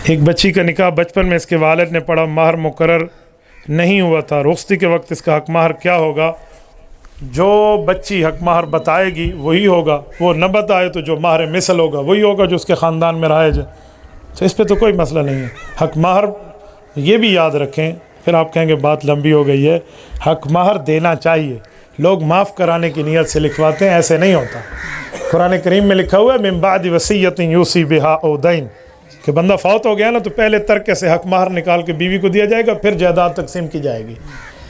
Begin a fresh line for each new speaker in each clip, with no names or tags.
ایک بچی کا نکاح بچپن میں اس کے والد نے پڑھا، مہر مقرر نہیں ہوا تھا، رخصتی کے وقت اس کا حق مہر کیا ہوگا؟ جو بچی حق مہر بتائے گی وہی ہوگا، وہ نہ بتائے تو جو مہر مثل ہوگا وہی ہوگا جو اس کے خاندان میں رائج ہے، تو اس پہ تو کوئی مسئلہ نہیں ہے۔ حق مہر یہ بھی یاد رکھیں، پھر آپ کہیں گے بات لمبی ہو گئی ہے، حق مہر دینا چاہیے، لوگ معاف کرانے کی نیت سے لکھواتے ہیں، ایسے نہیں ہوتا۔ قرآن کریم میں لکھا ہوا ہے من بعد وصیۃ یوصی بہا او دین، کہ بندہ فوت ہو گیا نا تو پہلے ترکے سے حق مہر نکال کے بیوی کو دیا جائے گا، پھر جائیداد تقسیم کی جائے گی۔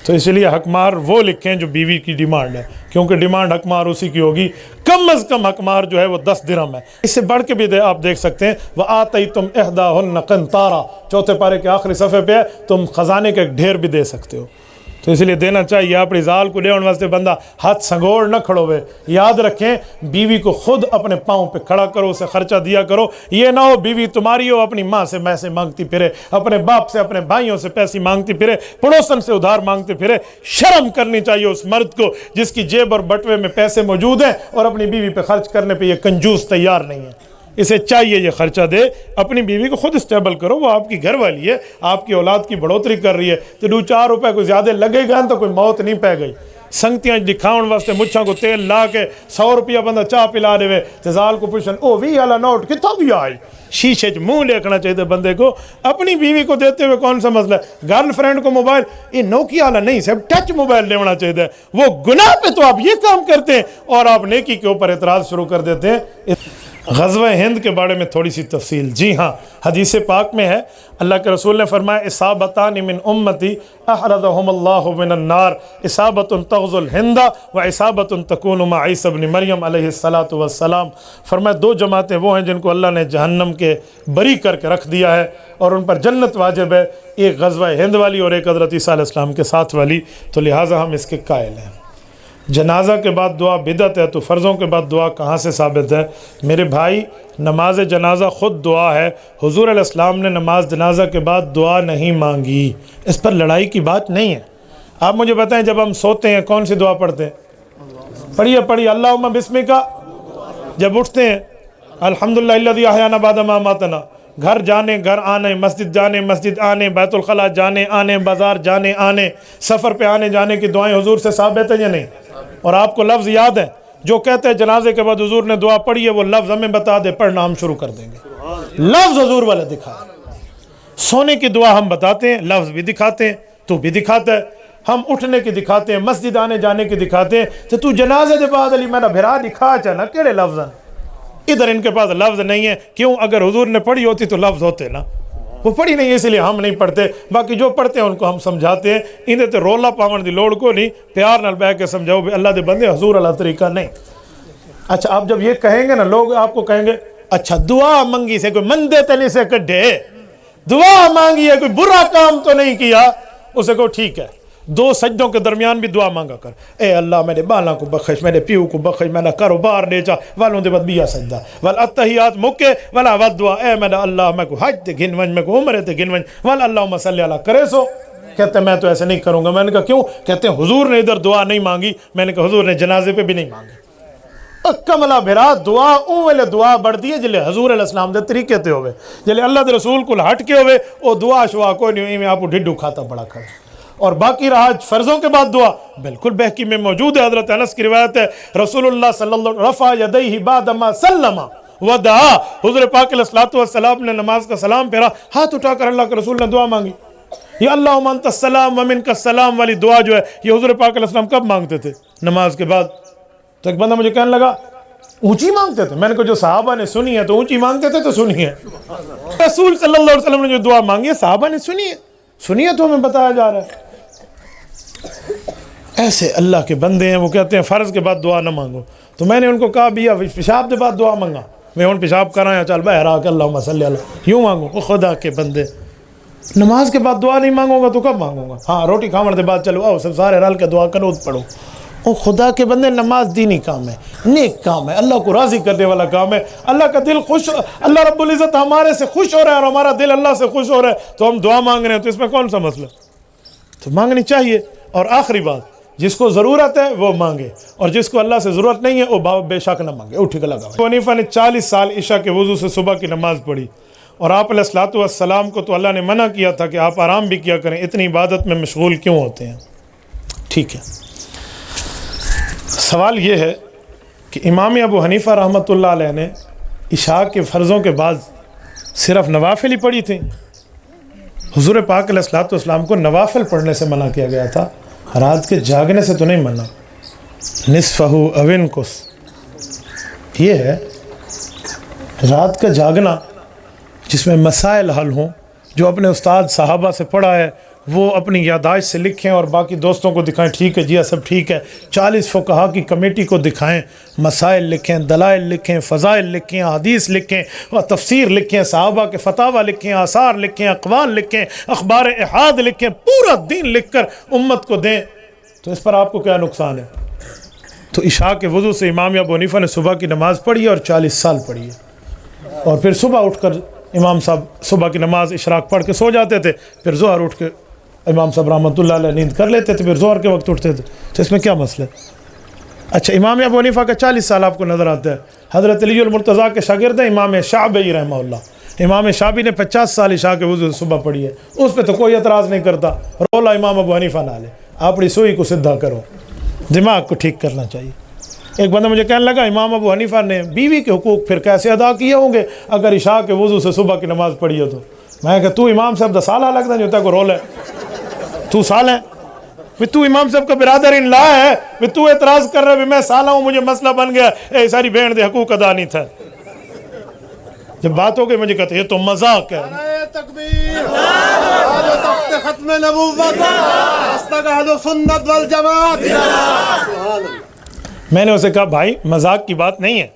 تو اس لیے حق مہر وہ لکھیں جو بیوی کی ڈیمانڈ ہے، کیونکہ ڈیمانڈ حق مہر اسی کی ہوگی۔ کم از کم حق مہر جو ہے وہ 10 درہم ہے، اس سے بڑھ کے بھی آپ دیکھ سکتے ہیں۔ وَآتَيْتُمْ إِحْدَاهُنَّ قِنطَارًا، چوتھے پارے کے آخری صفحے پہ ہے، تم خزانے کا ایک ڈھیر بھی دے سکتے ہو، تو اس لیے دینا چاہیے۔ اپنی زال کو لیون واسطے بندہ ہاتھ سنگوڑ نہ کھڑو ہوئے۔ یاد رکھیں بیوی کو خود اپنے پاؤں پہ کھڑا کرو، اسے خرچہ دیا کرو، یہ نہ ہو بیوی تمہاری ہو اپنی ماں سے پیسے مانگتی پھرے، اپنے باپ سے اپنے بھائیوں سے پیسے مانگتی پھرے، پڑوسن سے ادھار مانگتے پھرے۔ شرم کرنی چاہیے اس مرد کو جس کی جیب اور بٹوے میں پیسے موجود ہیں اور اپنی بیوی پہ خرچ کرنے پہ یہ کنجوس تیار نہیں ہے۔ اسے چاہیے یہ خرچہ دے، اپنی بیوی کو خود اسٹیبل کرو، وہ آپ کی گھر والی ہے، آپ کی اولاد کی بڑھوتری کر رہی ہے، تو 2-4 روپے کوئی زیادہ لگے گا تو کوئی موت نہیں پہ گئی۔ سنگتیاں دکھاؤن واسطے مچھاں کو تیل لا کے 100 روپیہ بندہ چاہ پلا دے، تزال کو پوچھن او وی والا نوٹ کتوں بھی آئی، شیشے چ منہ دیکھنا چاہیے بندے کو۔ اپنی بیوی کو دیتے ہوئے کون سا مسئلہ ہے؟ گرل فرینڈ کو موبائل یہ نوکیا والا نہیں، صرف ٹچ موبائل دینا چاہیے، وہ گناہ پہ تو آپ یہ کام کرتے ہیں اور آپ نیکی کے اوپر اعتراض شروع کر دیتے ہیں۔ غزوہ ہند کے بارے میں تھوڑی سی تفصیل۔ جی ہاں، حدیث پاک میں ہے، اللہ کے رسول نے فرمایا اصابتان من امتی احرزہم اللہ من النار، اصابت تغزو الہند و اصابت تکون مع عیسی ابن مریم علیہ السلام۔ فرمایا 2 جماعتیں وہ ہیں جن کو اللہ نے جہنم کے بری کر کے رکھ دیا ہے اور ان پر جنت واجب ہے، ایک غزوہ ہند والی اور ایک حضرت عیسیٰ علیہ السلام کے ساتھ والی، تو لہٰذا ہم اس کے قائل ہیں۔ جنازہ کے بعد دعا بدعت ہے، تو فرضوں کے بعد دعا کہاں سے ثابت ہے؟ میرے بھائی، نماز جنازہ خود دعا ہے، حضور علیہ السلام نے نماز جنازہ کے بعد دعا نہیں مانگی، اس پر لڑائی کی بات نہیں ہے۔ آپ مجھے بتائیں جب ہم سوتے ہیں کون سی دعا پڑھتے ہیں؟ پڑھیے اللہم بسمک۔ جب اٹھتے ہیں الحمدللہ الذی احیانا بعد ما اماتنا، گھر جانے گھر آنے، مسجد جانے مسجد آنے، بیت الخلاء جانے آنے، بازار جانے آنے، سفر پہ آنے جانے کی دعائیں حضور سے ثابت ہیں یا نہیں؟ اور آپ کو لفظ یاد ہے جو کہتے ہیں جنازے کے بعد حضور نے دعا پڑھی ہے، وہ لفظ ہمیں بتا دے، پڑھنا ہم شروع کر دیں گے۔ لفظ حضور والا دکھا، سونے کی دعا ہم بتاتے ہیں، لفظ بھی دکھاتے ہیں، تو بھی دکھاتا ہے، ہم اٹھنے کی دکھاتے ہیں، مسجد آنے جانے کی دکھاتے ہیں، تو جنازے کے بعد علی میرا بھرا دکھا چانا کیڑے لفظ ہیں؟ ادھر ان کے پاس لفظ نہیں ہے، کیوں؟ اگر حضور نے پڑھی ہوتی تو لفظ ہوتے نا، وہ پڑھی نہیں اس لیے ہم نہیں پڑھتے، باقی جو پڑھتے ہیں ان کو ہم سمجھاتے ہیں۔ اندھے تے رولا پاون دی لوڑ کو نہیں، پیار نال بیٹھ کے سمجھاؤ بھی اللہ دے بندے حضور اللہ طریقہ نہیں۔ اچھا آپ جب یہ کہیں گے نا، لوگ آپ کو کہیں گے اچھا دعا منگی سے کوئی مندے تلی سے کڈھے، دعا مانگی ہے کوئی برا کام تو نہیں کیا، اسے کہو ٹھیک ہے 2 سجدوں کے درمیان بھی دعا مانگا کر، اے اللہ میرے بالا کو بخش، میرے پیو کو بخش، میرا کاروبار دے چا والوں دے بعد بیا سجدہ والاتحیات مکے والا ود دعا، اے میرا اللہ میں کو حج تے گن ونج، میں کو عمرے تے گن ونج، والا اللہم صلی اللہ کرے سو۔ کہتے ہیں میں تو ایسے نہیں کروں گا۔ میں نے کہا کیوں؟ کہتے ہیں حضور نے ادھر دعا نہیں مانگی۔ میں نے کہا حضور نے جنازے پہ بھی نہیں مانگی۔ کملا بھرا دعا اون ویلے دعا بڑھ دی ہے جلے حضور علیہ السلام دے طریقے تے ہوئے، جلے اللہ دے رسول کو ہٹ کے ہوئے، او دعا شوا کوئی نہیں ہوئی، میں آپ کو ڈھڈو کھاتا بڑا کھڑا۔ اور باقی رہا فرضوں کے بعد دعا، بالکل بحقی میں موجود ہے، حضرت انس کی روایت ہے، رسول اللہ صلی اللہ علیہ وسلم رفع یدیہ بعد ما سلم ودعا، حضور پاک علیہ السلام نے نماز کا سلام پھیرا، ہاتھ اٹھا کر اللہ کے رسول نے دعا مانگی۔ یہ اللہم انت السلام ومنک السلام والی دعا جو ہے یہ حضور پاک علیہ السلام کب مانگتے تھے؟ نماز کے بعد۔ تو ایک بندہ مجھے کہنے لگا اونچی مانگتے تھے، میں نے کہا جو صحابہ نے سنی ہے تو اونچی مانگتے تھے تو سنی ہے، رسول صلی اللہ علیہ وسلم نے جو دعا مانگی ہے صحابہ نے سنی ہے تو ہمیں بتایا جا رہا ہے۔ ایسے اللہ کے بندے ہیں، وہ کہتے ہیں فرض کے بعد دعا نہ مانگو، تو میں نے ان کو کہا بھیا پیشاب کے بعد دعا مانگا، میں ان پیشاب کر رہا ہوں چل بہرا کہ اللہم صلی اللہ یوں مانگو۔ خدا کے بندے نماز کے بعد دعا نہیں مانگوں گا تو کب مانگوں گا؟ ہاں روٹی کھاون کے بعد چلو آؤ سب سارے رل کے دعا کرو پڑھو۔ او خدا کے بندے نماز دینی کام ہے، نیک کام ہے، اللہ کو راضی کرنے والا کام ہے، اللہ کا دل خوش، اللہ رب العزت ہمارے سے خوش ہو رہا ہے اور ہمارا دل اللہ سے خوش ہو رہا ہے، تو ہم دعا مانگ رہے ہیں، تو اس میں کون سا مسئلہ؟ تو مانگنی چاہیے۔ اور آخری بات، جس کو ضرورت ہے وہ مانگے، اور جس کو اللہ سے ضرورت نہیں ہے وہ بے شک نہ مانگے۔ اٹھ کے لگا حنیفہ نے 40 سال عشاء کے وضو سے صبح کی نماز پڑھی، اور آپ علیہ السلام کو تو اللہ نے منع کیا تھا کہ آپ آرام بھی کیا کریں، اتنی عبادت میں مشغول کیوں ہوتے ہیں؟ ٹھیک ہے، سوال یہ ہے کہ امام ابو حنیفہ رحمۃ اللہ علیہ نے عشاء کے فرضوں کے بعد صرف نوافل ہی پڑھی تھیں؟ حضور پاک علیہ السلام کو نوافل پڑھنے سے منع کیا گیا تھا، رات کے جاگنے سے تو نہیں منع۔ نصفہ او انقص، یہ ہے رات کا جاگنا جس میں مسائل حل ہوں، جو اپنے استاد صحابہ سے پڑھا ہے وہ اپنی یادداشت سے لکھیں اور باقی دوستوں کو دکھائیں، ٹھیک ہے جی سب ٹھیک ہے، 40 فقہا کی کمیٹی کو دکھائیں، مسائل لکھیں، دلائل لکھیں، فضائل لکھیں، حدیث لکھیں اور تفسیر لکھیں، صحابہ کے فتاوی لکھیں، آثار لکھیں، اقوال لکھیں، اخبار احاد لکھیں، پورا دین لکھ کر امت کو دیں، تو اس پر آپ کو کیا نقصان ہے؟ تو عشاء کے وضو سے امام ابو حنیفہ نے صبح کی نماز پڑھی ہے اور 40 سال پڑھی ہے، اور پھر صبح اٹھ کر امام صاحب صبح کی نماز اشراق پڑھ کے سو جاتے تھے، پھر ظہر اٹھ کے امام صاحب رحمۃ اللہ علیہ نیند کر لیتے تھے، پھر ظہر کے وقت اٹھتے تھے، تو اس میں کیا مسئلہ ہے؟ اچھا، امام ابو حنیفہ کا 40 سال آپ کو نظر آتا ہے، حضرت علی المرتضیٰ کے شاگرد ہیں امام شعبی رحمہ اللہ، امام شعبی نے 50 سال عشاء کے وضو سے صبح پڑھی ہے، اس پہ تو کوئی اعتراض نہیں کرتا، رولا امام ابو حنیفہ نہ لے، اپنی سوئی کو سدھا کرو، دماغ کو ٹھیک کرنا چاہیے۔ ایک بندہ مجھے کہنے لگا امام ابو حنیفہ نے بیوی کے حقوق پھر کیسے ادا کیے ہوں گے اگر عشاء کے وضو سے صبح کی نماز پڑھی ہو؟ تو میں کہ تو امام صاحب دا سالہ لگتا نہیں ہوتا کو رول ہے، تو سال ہے، تو امام صاحب کا برادر ان لا ہے، تو اعتراض کر رہے میں سالہ ہوں، مجھے مسئلہ بن گیا، اے ساری بہن دے حقوق ادا نہیں تھا۔ جب بات ہو گئی مجھے کہتے یہ تو مذاق ہے۔
تکبیر، تخت ختم نبوت، اہل سنت والجماعت۔
میں نے اسے کہا بھائی مذاق کی بات نہیں ہے،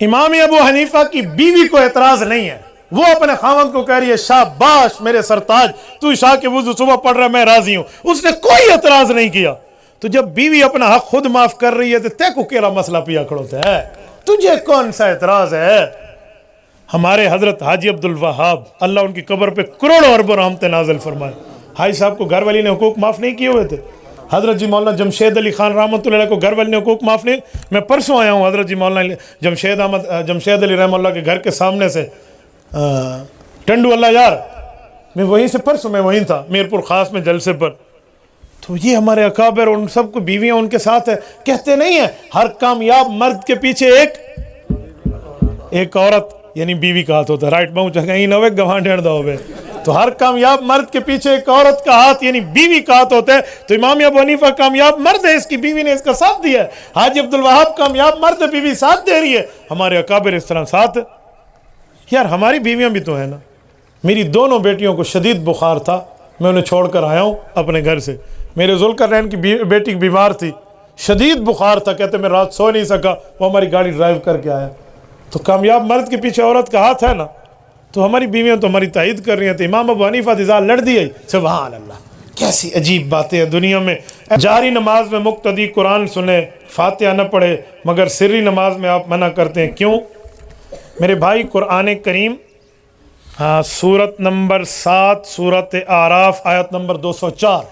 امام ابو حنیفہ کی بیوی کو اعتراض نہیں ہے، وہ اپنے خاوند کو کہہ رہی ہے شاباش میرے سرتاج، تو عشاء کے وضو صبح پڑھ رہا ہے، میں راضی ہوں، اس نے کوئی اعتراض نہیں کیا۔ تو جب بیوی اپنا حق خود معاف کر رہی ہے تو تے کو کیلا مسئلہ پیا کھڑوتا ہے، تجھے کون سا اعتراض ہے؟ ہمارے حضرت حاجی عبدالوہاب اللہ ان کی قبر پہ کروڑوں اربوں رحمتیں نازل فرمائے، حاجی صاحب کو گھر والی نے حقوق معاف نہیں کیے ہوئے تھے، حضرت جی مولانا جمشید علی خان رحمۃ اللہ علیہ کو گھر والے نے حقوق معاف نہیں، میں پرسوں آیا ہوں حضرت جی مولانا جمشید علی رحمۃ اللہ کے گھر کے سامنے سے ٹنڈو اللہ یار، میں وہیں سے پرسوں میں وہیں تھا میرپور خاص میں جلسے پر، تو یہ ہمارے اکابر ان سب کو بیویاں ان کے ساتھ ہے، کہتے نہیں ہیں ہر کامیاب مرد کے پیچھے ایک عورت یعنی بیوی کا ہاتھ ہوتا ہے، رائٹ باؤں چاہے نہ ہوئے گواہ ڈھیر دا ہوئے، تو ہر کامیاب مرد کے پیچھے ایک عورت کا ہاتھ یعنی بیوی کا ہاتھ ہوتا ہے، تو امام ابو حنیفہ کامیاب مرد ہے، اس کی بیوی نے اس کا ساتھ دیا ہے، حاجی عبدالوہاب کامیاب مرد ہے، بیوی ساتھ دے رہی ہے، ہمارے اکابر اس طرح ساتھ ہے۔ یار ہماری بیویاں بھی تو ہیں نا، میری دونوں بیٹیوں کو شدید بخار تھا، میں انہیں چھوڑ کر آیا ہوں اپنے گھر سے، میرے ذوالقرنین کی بیٹی بیمار تھی، شدید بخار تھا، کہتے میں رات سو نہیں سکا، وہ ہماری گاڑی ڈرائیو کر کے آیا، تو کامیاب مرد کے پیچھے عورت کا ہاتھ ہے نا، تو ہماری بیویاں تو ہماری تائید کر رہی ہیں، تو امام ابو حنیفہ دزال لڑ دی ہے، سبحان اللہ، کیسی عجیب باتیں ہیں دنیا میں۔ جاری نماز میں مقتدی قرآن سنے، فاتحہ نہ پڑھے، مگر سری نماز میں آپ منع کرتے ہیں، کیوں؟ میرے بھائی قرآن کریم سورت نمبر 7 سورت اعراف آیت نمبر 204،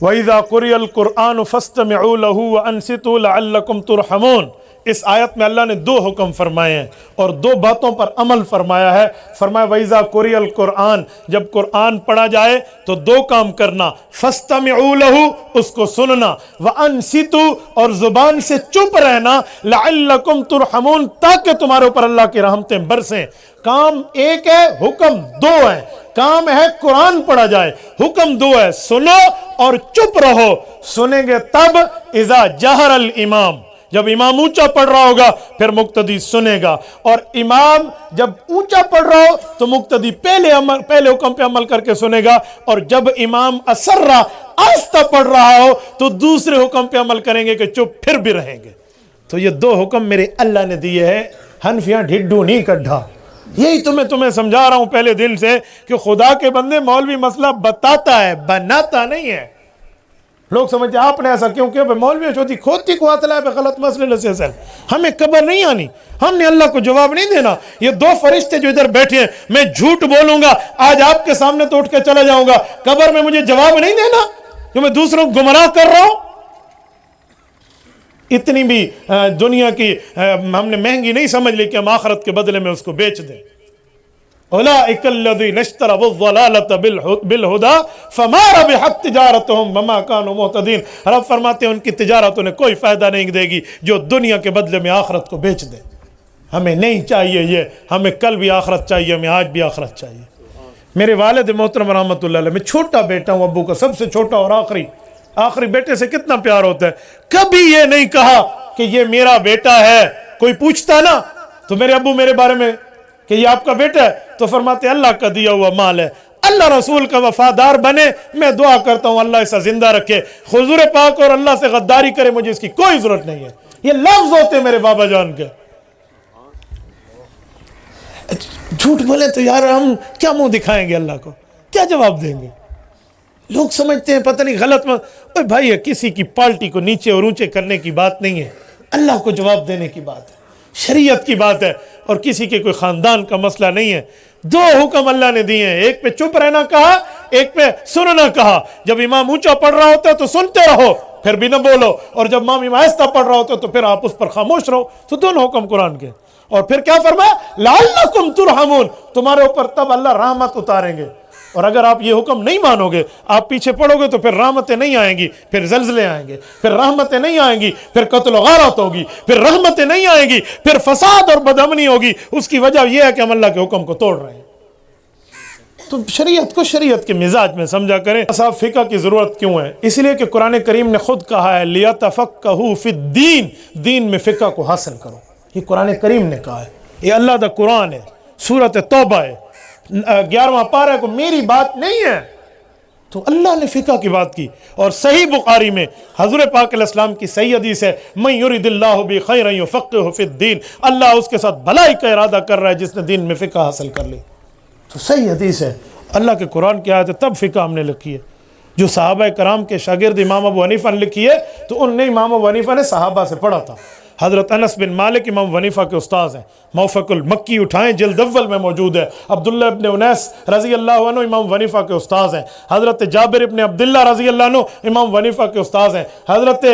وَإِذَا قُرِئَ الْقُرْآنُ فَاسْتَمِعُوا لَهُ وَأَنصِتُوا لَعَلَّكُمْ تُرْحَمُونَ۔ اس آیت میں اللہ نے 2 حکم فرمائے ہیں اور 2 باتوں پر عمل فرمایا ہے، فرمایا وَإِذَا قُرِئَ الْقُرْآنُ، جب قرآن پڑھا جائے تو 2 کام کرنا، فَاسْتَمِعُوا لَهُ، اس کو سننا، وَأَنصِتُوا، اور زبان سے چپ رہنا، لَعَلَّكُمْ تُرْحَمُونَ، تاکہ تمہارے اوپر اللہ کی رحمتیں برسیں۔ کام ایک ہے، حکم 2 ہے، کام ہے قرآن پڑھا جائے، حکم 2 ہے، سنو اور چپ رہو۔ سنیں گے تب اذا جہر الامام، جب امام اونچا پڑھ رہا ہوگا پھر مقتدی سنے گا، اور امام جب اونچا پڑھ رہا ہو تو مقتدی پہلے حکم پہ عمل کر کے سنے گا، اور جب امام اسرا آہستہ پڑھ رہا ہو تو دوسرے حکم پہ عمل کریں گے کہ چپ پھر بھی رہیں گے۔ تو یہ 2 حکم میرے اللہ نے دیے ہیں، حنفیاں ڈھڈو نہیں کڈھا۔ یہی تمہیں سمجھا رہا ہوں پہلے دن سے کہ خدا کے بندے مولوی مسئلہ بتاتا ہے، بناتا نہیں ہے۔ لوگ سمجھتے ہیں آپ نے ایسا کیوں کیا؟ مولوی چھوٹی کھوتی کو ہاتھ لائے پہ غلط مسئلے سے اصل ہمیں قبر نہیں آنی، ہم نے اللہ کو جواب نہیں دینا۔ یہ 2 فرشتے جو ادھر بیٹھے ہیں، میں جھوٹ بولوں گا آج آپ کے سامنے تو اٹھ کے چلا جاؤں گا، قبر میں مجھے جواب نہیں دینا جو میں دوسروں کو گمراہ کر رہا ہوں۔ اتنی بھی دنیا کی ہم نے مہنگی نہیں سمجھ لی کہ ہم آخرت کے بدلے میں اس کو بیچ دیں۔ اولئک الذین اشتروا الضلالۃ بالہدی فما ربحت تجارتہم وما کانوا مہتدین. رب فرماتے ہیں ان کی تجارت انہیں کوئی فائدہ نہیں دے گی جو دنیا کے بدلے میں آخرت کو بیچ دے. ہمیں نہیں چاہیے یہ، ہمیں کل بھی آخرت چاہیے، ہمیں آج بھی آخرت چاہیے. میرے والد محترم رحمۃ اللہ علیہ، میں چھوٹا بیٹا ہوں ابو کا، سب سے چھوٹا اور آخری بیٹے سے کتنا پیار ہوتا ہے. کبھی یہ نہیں کہا کہ یہ میرا بیٹا ہے. کوئی پوچھتا نا تو میرے ابو میرے بارے میں کہ یہ آپ کا بیٹا ہے تو فرماتے اللہ کا دیا ہوا مال ہے، اللہ رسول کا وفادار بنے. میں دعا کرتا ہوں اللہ اسے زندہ رکھے، حضور پاک اور اللہ سے غداری کرے، مجھے اس کی کوئی ضرورت نہیں ہے. یہ لفظ ہوتے ہیں میرے بابا جان کے. جھوٹ بولے تو یار ہم کیا منہ دکھائیں گے اللہ کو، کیا جواب دیں گے؟ لوگ سمجھتے ہیں پتہ نہیں غلط اوے بھائی کسی کی پارٹی کو نیچے اور اونچے کرنے کی بات نہیں ہے، اللہ کو جواب دینے کی بات ہے، شریعت کی بات ہے، اور کسی کے کوئی خاندان کا مسئلہ نہیں ہے. 2 حکم اللہ نے دیے ہیں، ایک پہ چپ رہنا کہا، ایک پہ سننا کہا. جب امام اونچا پڑھ رہا ہوتا ہے تو سنتے رہو، پھر بھی نہ بولو، اور جب امام آہستہ پڑھ رہا ہوتا ہے تو پھر آپ اس پر خاموش رہو. تو دونوں حکم قرآن کے. اور پھر کیا فرمایا؟ لعلکم ترحمون، تمہارے اوپر تب اللہ رحمت اتاریں گے. اور اگر آپ یہ حکم نہیں مانو گے، آپ پیچھے پڑو گے تو پھر رحمتیں نہیں آئیں گی، پھر زلزلے آئیں گے، پھر رحمتیں نہیں آئیں گی، پھر قتل و غارت ہوگی، پھر رحمتیں نہیں آئیں گی، پھر فساد اور بدامنی ہوگی. اس کی وجہ یہ ہے کہ ہم اللہ کے حکم کو توڑ رہے ہیں. تو شریعت کو شریعت کے مزاج میں سمجھا کریں. صاحب فقہ کی ضرورت کیوں ہے؟ اس لیے کہ قرآن کریم نے خود کہا ہے لِيَتَفَقَّهُوا فِي الدِّينِ، دین میں فقہ کو حاصل کرو. یہ قرآن کریم نے کہا ہے، یہ اللہ دا قرآن ہے، سورۃ توبہ ہے 11واں پارہ کو میری بات نہیں ہے. تو اللہ نے فقہ کی بات کی. اور صحیح بخاری میں حضور پاک علیہ السلام کی صحیح حدیث ہے مَن يُرِدِ اللَّهُ بِهِ خَيْرًا يُفَقِّهُ فِي الدِّينِ، اللہ اس کے ساتھ بھلائی کا ارادہ کر رہا ہے جس نے دین میں فقہ حاصل کر لی. تو صحیح حدیث ہے، اللہ کے قرآن کی آیت ہے، تب فقہ ہم نے لکھی ہے. جو صحابہ کرام کے شاگرد امام ابو حنیفہ نے لکھی ہے تو ان نے امام ابو حنیفہ نے صحابہ سے پڑھا تھا. حضرت انس بن مالک امام ابو حنیفہ کے استاذ ہیں، موفق المکی اٹھائیں جلد اول میں موجود ہے. عبداللہ ابن انیس رضی اللہ عنہ امام ابو حنیفہ کے استاذ ہیں. حضرت جابر ابن عبداللہ رضی اللہ عنہ امام ابو حنیفہ کے استاذ ہیں. حضرت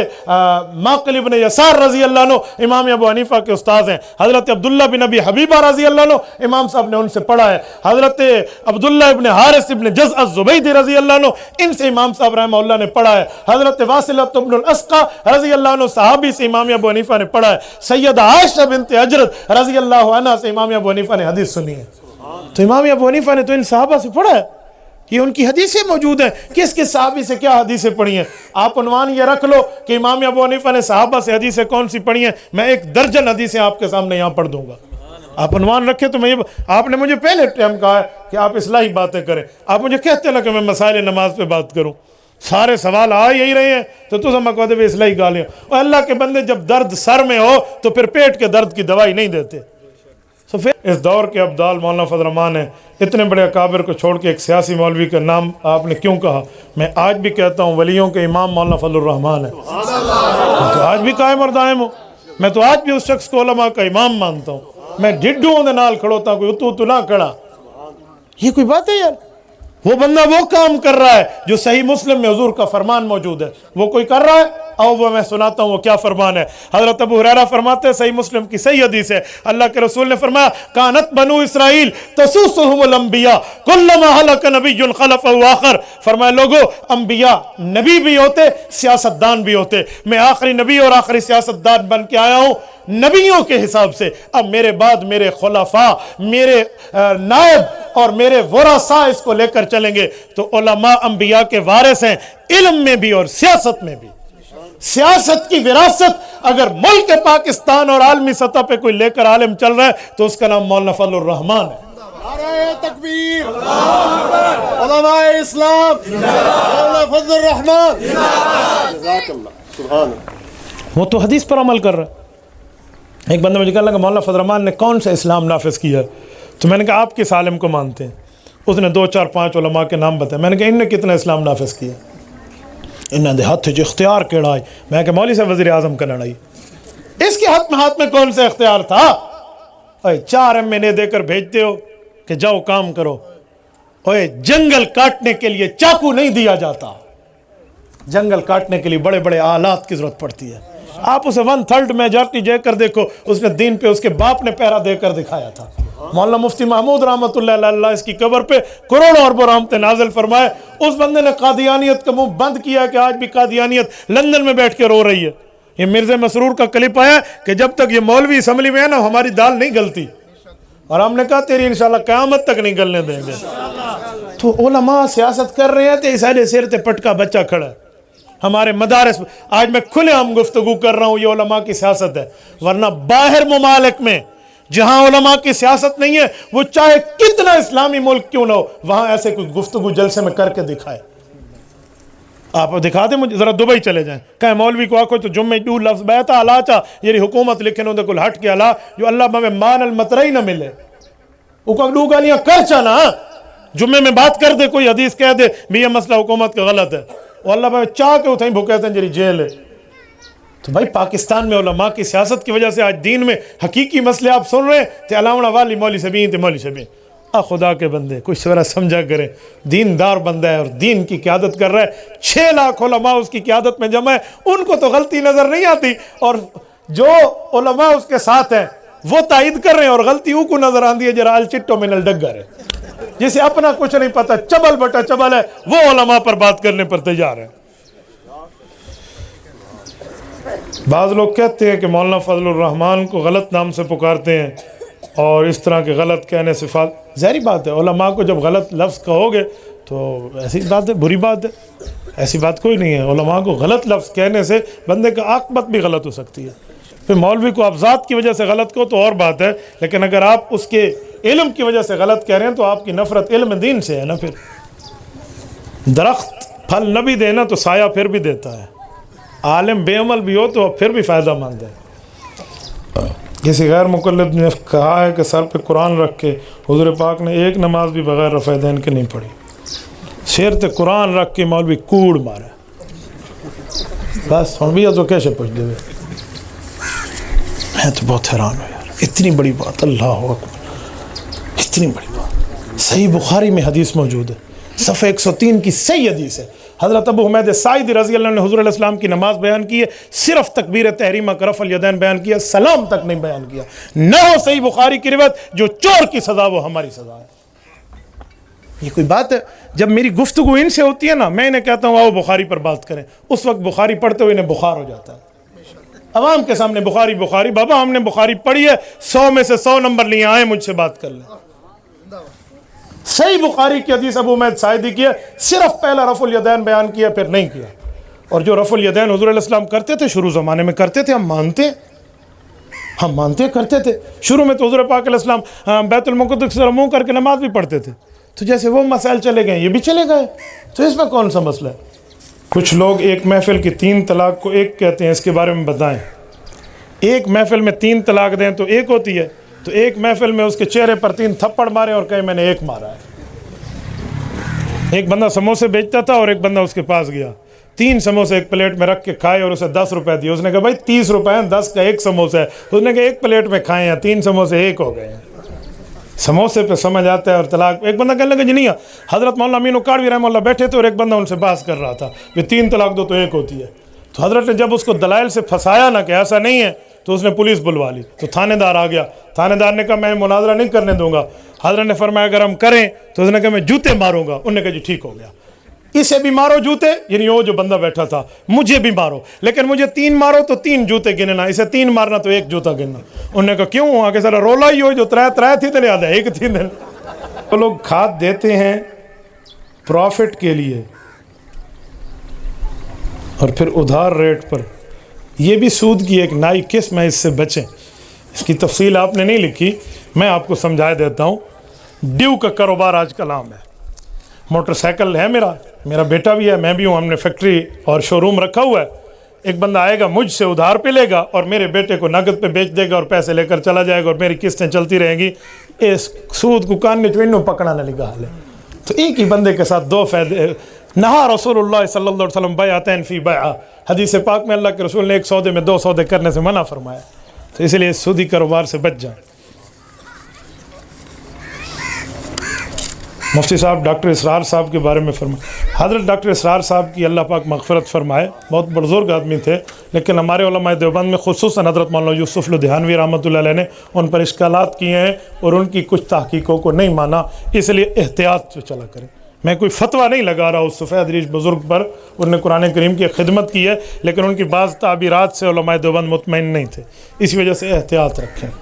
معقل ابن یسار رضی اللہ عنہ امام ابو حنیفہ کے استاذ ہیں. حضرت عبداللہ بن ابی حبیبہ رضی اللہ عنہ امام صاحب نے ان سے پڑھا ہے. حضرت عبداللہ ابن حارث ابن جز الزبیدی رضی اللہ عنہ ان سے امام صاحب رحمہ اللہ نے پڑھا ہے. حضرت واصلۃ ابن الاسقا رضی اللہ عنہ صحابی سے امام ابو حنیفہ نے پڑھا ہے. سیدہ عائشہ بنت اجرت رضی اللہ عنہ سے امام ابو حنیفہ نے حدیث سنی ہے. تو امام ابو حنیفہ نے تو ان صحابہ سے پڑھا ہے، یہ ان کی حدیثیں موجود ہیں. کس کس صحابی سے کیا حدیثیں پڑھی ہیں؟ آپ عنوان یہ رکھ لو کہ امام ابو حنیفہ نے صحابہ سے حدیثیں کون سی پڑھی ہیں. میں 1 درجن حدیثیں آپ کے سامنے یہاں پڑھ دوں گا. آپ عنوان رکھیں تو میں آپ نے مجھے پہلے ٹائم کہا ہے کہ آپ اصلاحی باتیں کریں. آپ مجھے کہتے نا کہ میں مسائل نماز پہ بات کروں، سارے سوال آ یہی رہے ہیں تو تم کہتے ہوئے اصلاحی گالیاں. اور اللہ کے بندے جب درد سر میں ہو تو پھر پیٹ کے درد کی دوائی نہیں دیتے. تو پھر اس دور کے ابدال مولانا فضل الرحمان ہیں. اتنے بڑے اکابر کو چھوڑ کے ایک سیاسی مولوی کا نام آپ نے کیوں کہا؟ میں آج بھی کہتا ہوں ولیوں کے امام مولانا فضل الرحمان ہے. میں تو آج بھی قائم اور دائم ہوں. میں تو آج بھی اس شخص کو علماء کا امام مانتا ہوں. میں ڈڈوں دے نال کھڑوتا ہوں، کوئی اتو نہ کھڑا. یہ کوئی بات ہے یار؟ وہ بندہ وہ کام کر رہا ہے جو صحیح مسلم میں حضور کا فرمان موجود ہے، وہ کوئی کر رہا ہے. اور وہ میں سناتا ہوں وہ کیا فرمان ہے. حضرت ابو ہریرہ فرماتے ہیں، صحیح مسلم کی صحیح حدیث ہے، اللہ کے رسول نے فرمایا کانت بنو اسرائیل تسوسهم الانبیاء کلما ہلک نبی خلفہ آخر. فرمایا لوگو انبیاء نبی بھی ہوتے، سیاستدان بھی ہوتے. میں آخری نبی اور آخری سیاستدان بن کے آیا ہوں نبیوں کے حساب سے. اب میرے بعد میرے خلفاء، میرے نائب اور میرے ورثاء اس کو لے کر چلیں گے. تو علماء انبیاء کے وارث ہیں، علم میں بھی اور سیاست میں بھی. سیاست کی وراثت اگر ملک پاکستان اور عالمی سطح پہ کوئی لے کر عالم چل رہا ہے تو اس کا نام مولانا فضل الرحمان ہے.
نعرہ تکبیر، علماء اسلام، مولانا فضل الرحمان، جزاک اللہ، سبحان اللہ.
وہ تو حدیث پر عمل کر رہا ہے. ایک بندہ مجھے کہا کہ مولانا فضل الرحمان نے کون سا اسلام نافذ کیا ہے؟ تو میں نے کہا آپ کس عالم کو مانتے ہیں؟ اس نے 2 4 5 علماء کے نام بتائے. میں نے کہا ان نے کتنا اسلام نافذ کیا؟ انہوں نے ہاتھ جو اختیار کیڑا ہے. میں کہ مولوی صاحب وزیر اعظم کا لڑائی، اس کے ہاتھ میں کون سا اختیار تھا؟ 4 MNA دے کر بھیجتے ہو کہ جاؤ کام کرو. اوے جنگل کاٹنے کے لیے چاقو نہیں دیا جاتا، جنگل کاٹنے کے لیے بڑے بڑے آلات کی ضرورت پڑتی ہے. آپ اسے 1/3 میجارٹی دے کر دیکھو، اس نے دین پہ اس کے باپ نے پہرا دے کر دکھایا تھا۔ مولانا مفتی محمود رحمۃ اللہ علیہ اس کی قبر پہ کروڑوں اربوں رحمتیں نازل فرمائے، اس بندے نے قادیانیت کا منہ بند کیا کہ آج بھی قادیانیت لندن میں بیٹھ کے رو رہی ہے۔ یہ مرزا مسرور کا کلپ آیا کہ جب تک یہ مولوی اسمبلی میں ہے نا ہماری دال نہیں گلتی، اور ہم نے کہا تیری انشاءاللہ قیامت تک نہیں گلنے دیں گے۔ تو علماء سیاست کر رہے ہیں تو سارے سر تے پٹکا بچہ کھڑا ہے۔ ہمارے مدارس آج میں کھلے عام گفتگو کر رہا ہوں، یہ علماء کی سیاست ہے، ورنہ باہر ممالک میں جہاں علماء کی سیاست نہیں ہے، وہ چاہے کتنا اسلامی ملک کیوں نہ ہو، وہاں ایسے کوئی گفتگو جلسے میں کر کے دکھائے۔ آپ دکھا دیں مجھے، ذرا دبئی چلے جائیں، کہیں مولوی کو آکھو تو جمعہ دو لفظ بیتا اللہ چاہ یہ حکومت لکھے نو دے کل ہٹ کے اللہ جو اللہ میں مان المترئی نہ ملے، وہ کو دو گالیاں کر چانا جمعے میں بات کر دے، کوئی حدیث کہہ دے بھی یہ مسئلہ حکومت کا غلط ہے، وہ اللہ میں چاہ کے اتھائیں بھوکیتے ہیں جری جیل ہے۔ تو بھائی پاکستان میں علماء کی سیاست کی وجہ سے آج دین میں حقیقی مسئلے آپ سن رہے ہیں تے علاوہ والی مولوی سبین تے مولوی سبین۔ خدا کے بندے کچھ سورا سمجھا کریں، دیندار بندہ ہے اور دین کی قیادت کر رہا ہے، 6 لاکھ علماء اس کی قیادت میں جمع ہے، ان کو تو غلطی نظر نہیں آتی، اور جو علماء اس کے ساتھ ہیں وہ تائید کر رہے ہیں اور غلطی ان کو نظر آتی ہے جرا الچٹو من الڈگر ہے، جسے اپنا کچھ نہیں پتا، چبل بٹا چبل ہے، وہ علماء پر بات کرنے پر تیار ہے۔ بعض لوگ کہتے ہیں کہ مولانا فضل الرحمان کو غلط نام سے پکارتے ہیں اور اس طرح کے غلط کہنے سے ظاہری بات ہے، علماء کو جب غلط لفظ کہو گے تو ایسی بات ہے، بری بات ہے، ایسی بات کوئی نہیں ہے۔ علماء کو غلط لفظ کہنے سے بندے کا عاقبت بھی غلط ہو سکتی ہے۔ پھر مولوی کو آپ ذات کی وجہ سے غلط کہو تو اور بات ہے، لیکن اگر آپ اس کے علم کی وجہ سے غلط کہہ رہے ہیں تو آپ کی نفرت علم دین سے ہے نا۔ پھر درخت پھل نہ بھی دینا تو سایہ پھر بھی دیتا ہے، عالم بے عمل بھی ہو تو پھر بھی فائدہ مند ہے۔ کسی غیر مقلد نے کہا ہے کہ سر پہ قرآن رکھ کے حضور پاک نے ایک نماز بھی بغیر رفع دین کے نہیں پڑھی، سر تے قرآن رکھ کے مولوی کوڑ مارا، بس ہم بھی تو کیسے پوچھ دے۔ میں تو بہت حیران ہوں یار، اتنی بڑی بات، اللہ اکبر، اتنی بڑی بات۔ صحیح بخاری میں حدیث موجود ہے، صفحہ 103 کی صحیح حدیث ہے، حضرت ابو حمید ساعدی رضی اللہ عنہ نے حضور علیہ السلام کی نماز بیان کی ہے، صرف تکبیر تحریمہ کا رفع الیدین بیان کیا، سلام تک نہیں بیان کیا۔ نہ ہو صحیح بخاری کی روایت، جو چور کی سزا وہ ہماری سزا ہے۔ یہ کوئی بات ہے؟ جب میری گفتگو ان سے ہوتی ہے نا، میں انہیں کہتا ہوں آؤ بخاری پر بات کریں، اس وقت بخاری پڑھتے ہوئے انہیں بخار ہو جاتا ہے۔ عوام کے سامنے بخاری بخاری، بابا ہم نے بخاری پڑھی ہے، 100 میں سے 100 نمبر لیے آئیں مجھ سے بات کر لیں۔ صحیح بخاری کی حدیث ابو حمید ساعدی کی ہے، صرف پہلا رفع الیدین بیان کیا پھر نہیں کیا۔ اور جو رفع الیدین حضور علیہ السلام کرتے تھے شروع زمانے میں کرتے تھے، ہم مانتے کرتے تھے۔ شروع میں تو حضور پاک علیہ السلام بیت المقدس سے منہ کر کے نماز بھی پڑھتے تھے، تو جیسے وہ مسائل چلے گئے یہ بھی چلے گئے، تو اس میں کون سا مسئلہ ہے؟ کچھ لوگ ایک محفل کی 3 طلاق کو ایک کہتے ہیں، اس کے بارے میں بتائیں۔ ایک محفل میں 3 طلاق دیں تو ایک ہوتی ہے، تو ایک محفل میں اس کے چہرے پر 3 تھپڑ مارے اور کہے میں نے ایک مارا ہے۔ ایک بندہ سموسے بیچتا تھا اور ایک بندہ اس کے پاس گیا، 3 سموسے ایک پلیٹ میں رکھ کے کھائے اور اسے 10 روپے دیے۔ اس نے کہا بھائی 30 روپے ہیں، 10 کا ایک سموسہ ہے۔ اس نے کہا ایک پلیٹ میں کھائے ہیں، 3 سموسے ایک ہو گئے ہیں۔ سموسے پہ سمجھ آتا ہے اور طلاق۔ ایک بندہ کہنے لگا جی نہیں، حضرت مولانا امین کاڑوی رحمہ اللہ بیٹھے تھے اور ایک بندہ ان سے بحث کر رہا تھا کہ 3 طلاق دو تو ایک ہوتی ہے۔ تو حضرت نے جب اس کو دلائل سے پھنسایا نا کہ ایسا نہیں ہے، تو اس نے پولیس بلوا لی، تو تھانے دار آ گیا۔ تھانے دار نے کہا میں مناظرہ نہیں کرنے دوں گا۔ حضرت نے فرمایا اگر ہم کریں تو اس نے کہا میں جوتے ماروں گا۔ انہوں نے کہا جی ٹھیک ہو گیا، اسے بھی مارو جوتے، یعنی وہ جو بندہ بیٹھا تھا، مجھے بھی مارو، لیکن مجھے 3 مارو تو 3 جوتے گننا، اسے 3 مارنا تو 1 جوتا گننا۔ انہوں نے کہا کیوں؟ آگے سارا رولا ہی ہو جو 3 تھی دل یاد ہے، 1 تھی دل۔ تو لوگ کھاد دیتے ہیں پروفٹ کے لیے اور پھر ادھار ریٹ پر، یہ بھی سود کی ایک نئی قسم ہے، اس سے بچیں۔ اس کی تفصیل آپ نے نہیں لکھی، میں آپ کو سمجھا دیتا ہوں۔ ڈیو کا کاروبار آج کل عام ہے۔ موٹر سائیکل ہے میرا بیٹا بھی ہے، میں بھی ہوں، ہم نے فیکٹری اور شو روم رکھا ہوا ہے۔ ایک بندہ آئے گا مجھ سے ادھار پہ لے گا اور میرے بیٹے کو نقد پہ بیچ دے گا اور پیسے لے کر چلا جائے گا اور میری قسطیں چلتی رہیں گی۔ اس سود کو کان نچوینوں پکڑانے لگا ہے۔ تو ایک ہی بندے کے ساتھ 2 فائدے۔ نہا رسول اللہ صلی اللہ علیہ وسلم بیعتین فی بیعہ، حدیث پاک میں اللہ کے رسول نے ایک سودے میں 2 سودے کرنے سے منع فرمایا، تو اس لیے سودی کاروبار سے بچ جائیں۔ مفتی صاحب ڈاکٹر اسرار صاحب کے بارے میں فرمائے. حضرت ڈاکٹر اسرار صاحب کی اللہ پاک مغفرت فرمائے, بہت بزرگ آدمی تھے, لیکن ہمارے علماء دیوبند میں خصوصاً حضرت مولانا یوسف لدھیانوی رحمۃ اللہ علیہ نے ان پر اشکالات کیے ہیں اور ان کی کچھ تحقیقوں کو نہیں مانا, اس لیے احتیاط سے چلا کریں. میں کوئی فتویٰ نہیں لگا رہا اس سفید ریش بزرگ پر, انہوں نے قرآن کریم کی خدمت کی ہے, لیکن ان کی بعض تعبیرات سے علماء دیوبند مطمئن نہیں تھے, اسی وجہ سے احتیاط رکھیں.